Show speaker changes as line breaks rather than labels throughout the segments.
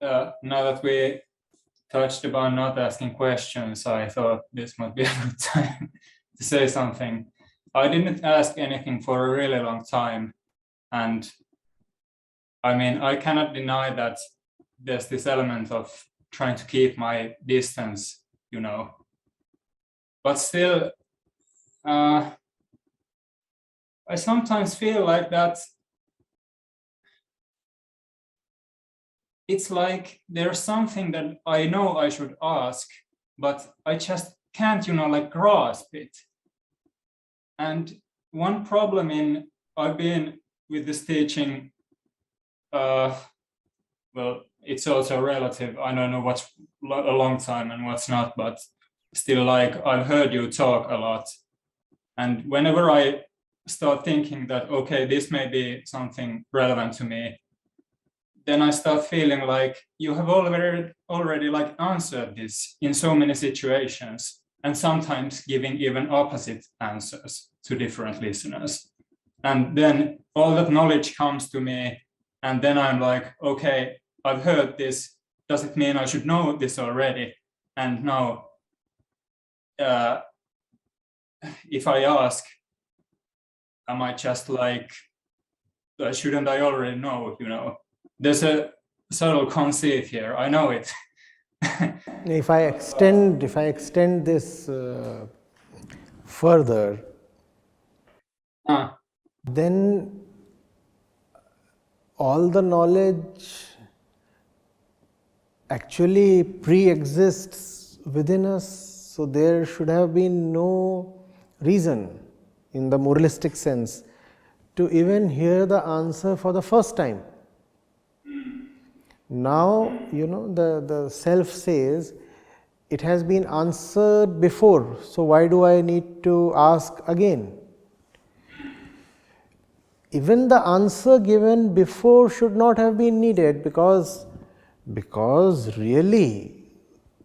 Now that we touched upon not asking questions, I thought this might be a good time to say something. I didn't ask anything for a really long time, and I mean, I cannot deny that there's this element of trying to keep my distance, you know. But still, I sometimes feel like that it's like there's something that I know I should ask, but I just can't, you know, like grasp it. And one problem I've been with this teaching, well, it's also relative. I don't know what's a long time and what's not, but still, like, I've heard you talk a lot. And whenever I start thinking that, okay, this may be something relevant to me, then I start feeling like you have already like answered this in so many situations, and sometimes giving even opposite answers to different listeners. And then all that knowledge comes to me, and then I'm like, okay, I've heard this. Does it mean I should know this already? And now, if I ask, am I just like, shouldn't I already know, you know? There's a subtle conceit here. I know it.
If I extend this further, then all the knowledge actually pre-exists within us, so there should have been no reason in the moralistic sense to even hear the answer for the first time. Now, you know, the self says it has been answered before, so why do I need to ask again? Even the answer given before should not have been needed, because really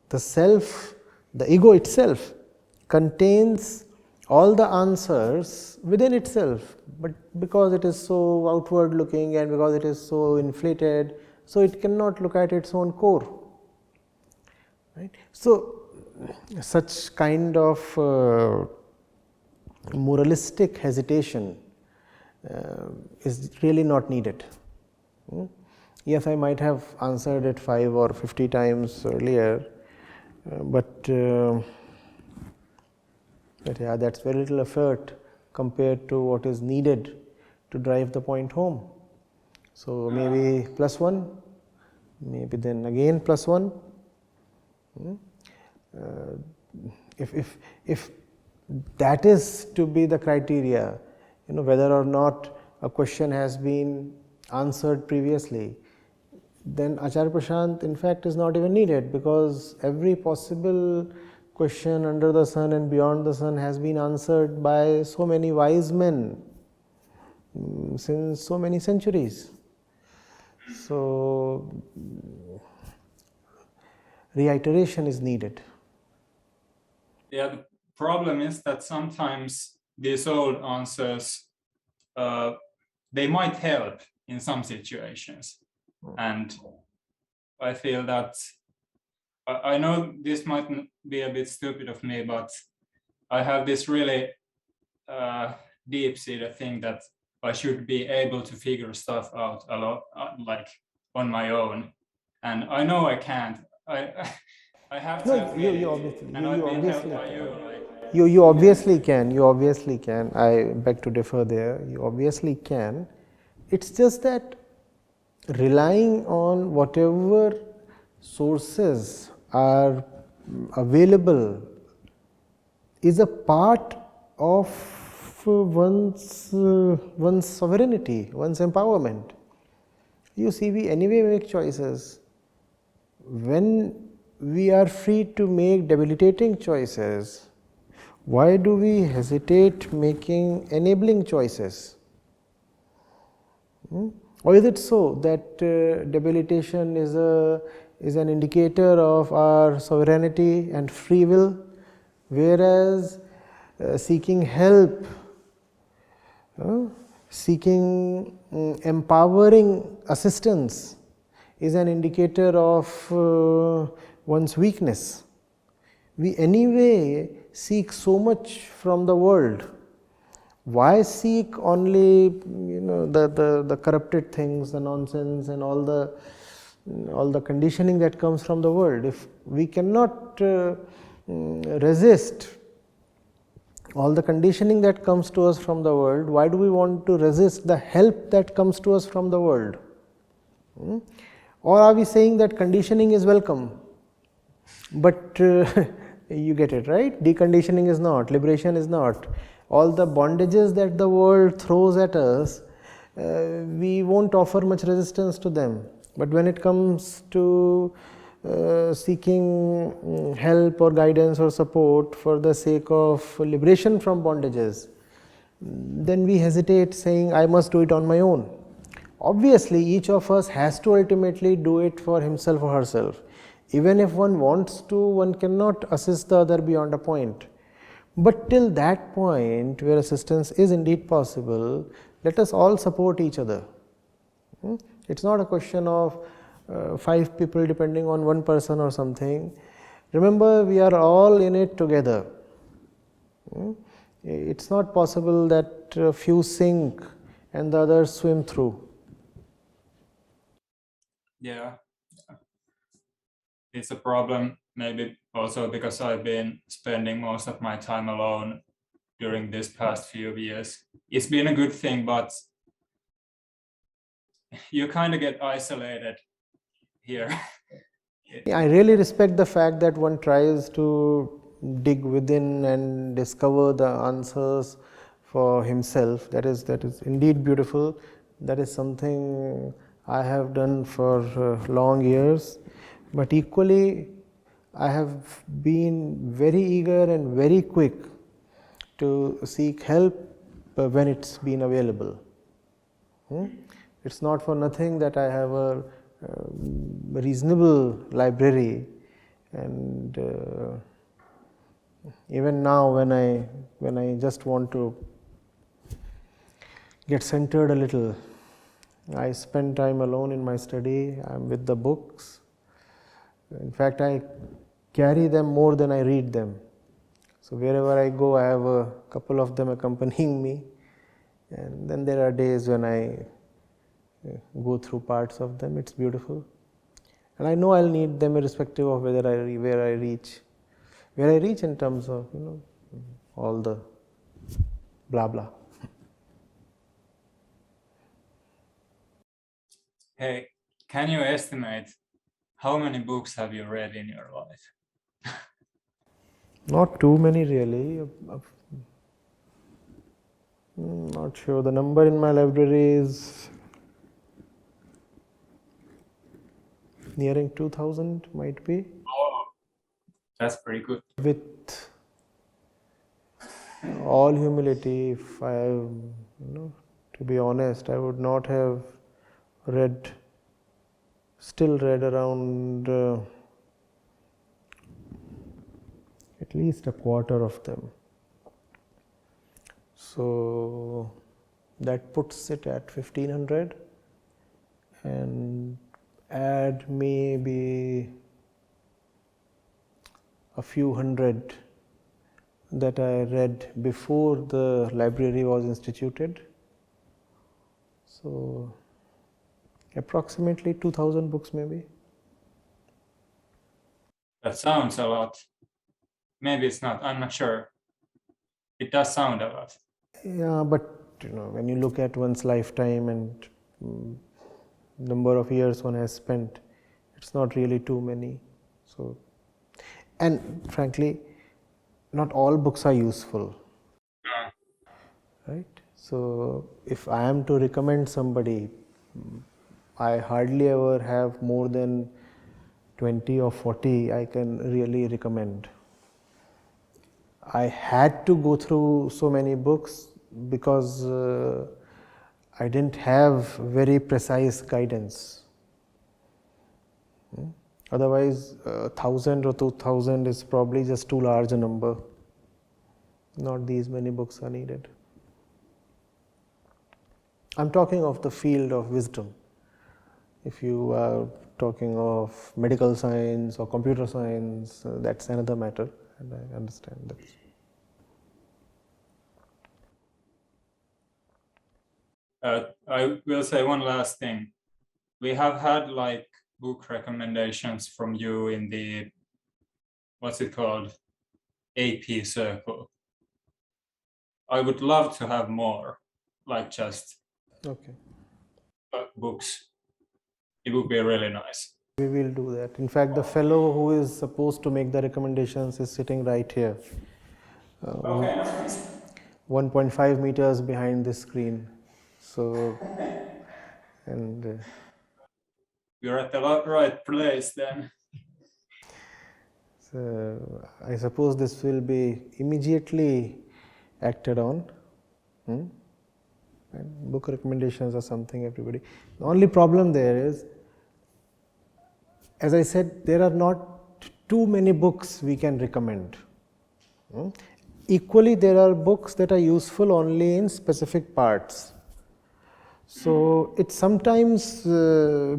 the self, the ego itself, contains all the answers within itself, but because it is so outward looking and because it is so inflated, so it cannot look at its own core. Right? So, such kind of moralistic hesitation is really not needed. Yes, I might have answered it 5 or 50 times earlier, but yeah, that's very little effort compared to what is needed to drive the point home. So maybe +1, maybe then again +1. If that is to be the criteria, you know, whether or not a question has been answered previously, then Acharya Prashant in fact is not even needed, because every possible question under the sun and beyond the sun has been answered by so many wise men since so many centuries. So reiteration is needed.
Yeah, the problem is that sometimes these old answers, they might help in some situations. And I feel that, I know this might be a bit stupid of me, but I have this really deep-seated thing that I should be able to figure stuff out a lot, like on my own. And I know I can't. I have to admit it, and I've been helped by you.
You obviously can. You obviously can. I beg to differ there. You obviously can. It's just that relying on whatever sources are available is a part of one's sovereignty, one's empowerment. You see, we anyway make choices. When we are free to make debilitating choices, why do we hesitate making enabling choices? Or is it so that debilitation is an indicator of our sovereignty and free will, whereas seeking help, seeking empowering assistance is an indicator of one's weakness. We anyway seek so much from the world. Why seek only the corrupted things, the nonsense and all the conditioning that comes from the world? If we cannot resist all the conditioning that comes to us from the world, why do we want to resist the help that comes to us from the world? Or are we saying that conditioning is welcome, but you get it, right? Deconditioning is not, liberation is not. All the bondages that the world throws at us, we won't offer much resistance to them. But when it comes to seeking help or guidance or support for the sake of liberation from bondages, then we hesitate, saying, I must do it on my own. Obviously, each of us has to ultimately do it for himself or herself. Even if one wants to, one cannot assist the other beyond a point. But till that point where assistance is indeed possible, let us all support each other. It's not a question of 5 people depending on one person or something. Remember, we are all in it together. It's not possible that a few sink and the others swim through.
Yeah, it's a problem, maybe also because I've been spending most of my time alone during this past few years. It's been a good thing, but you kind of get isolated here.
I really respect the fact that one tries to dig within and discover the answers for himself. That is indeed beautiful. That is something I have done for long years. But equally, I have been very eager and very quick to seek help when it's been available. It's not for nothing that I have a reasonable library, and even now when I just want to get centered a little, I spend time alone in my study. I'm with the books. In fact, I carry them more than I read them. So wherever I go, I have a couple of them accompanying me, and then there are days when I go through parts of them. It's beautiful, and I know I'll need them irrespective of where I reach in terms of all the blah blah.
Hey, can you estimate how many books have you read in your life?
Not too many, really. Not sure. The number in my library is nearing 2000, might be.
Oh, that's pretty good.
With all humility, if I, to be honest, I would not have still read around at least a quarter of them. So that puts it at 1500, and add maybe a few hundred that I read before the library was instituted. So approximately 2000 books maybe.
That sounds a lot. Maybe it's not, I'm not sure. It does sound a lot.
Yeah, but when you look at one's lifetime and number of years one has spent, it's not really too many. So, and frankly, not all books are useful, right? So if I am to recommend somebody, I hardly ever have more than 20 or 40 I can really recommend. I had to go through so many books because I didn't have very precise guidance. Otherwise, 1000 or 2000 is probably just too large a number. Not these many books are needed. I'm talking of the field of wisdom. If you are talking of medical science or computer science, that's another matter, and I understand that.
I will say one last thing. We have had like book recommendations from you in the, what's it called, AP circle. I would love to have more, like just
Okay.
books. It would be really nice.
We will do that. In fact, the fellow who is supposed to make the recommendations is sitting right here.
Okay, nice.
1.5 meters behind the screen. So, and
You're at the right place then.
so I suppose this will be immediately acted on. And book recommendations are something everybody. The only problem there is, as I said, there are not too many books we can recommend. Equally, there are books that are useful only in specific parts. So it sometimes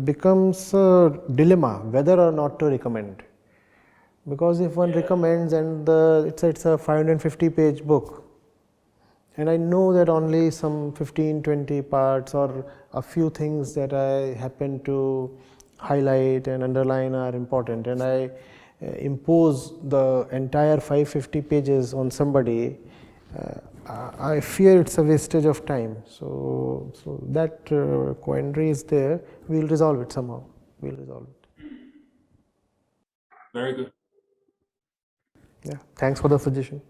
becomes a dilemma whether or not to recommend. Because if one recommends and it's a 550 page book, and I know that only some 15-20 parts or a few things that I happen to highlight and underline are important, and I impose the entire 550 pages on somebody, I fear it's a wastage of time. So that quandary is there. We'll resolve it somehow. We'll resolve it.
Very good.
Yeah. Thanks for the suggestion.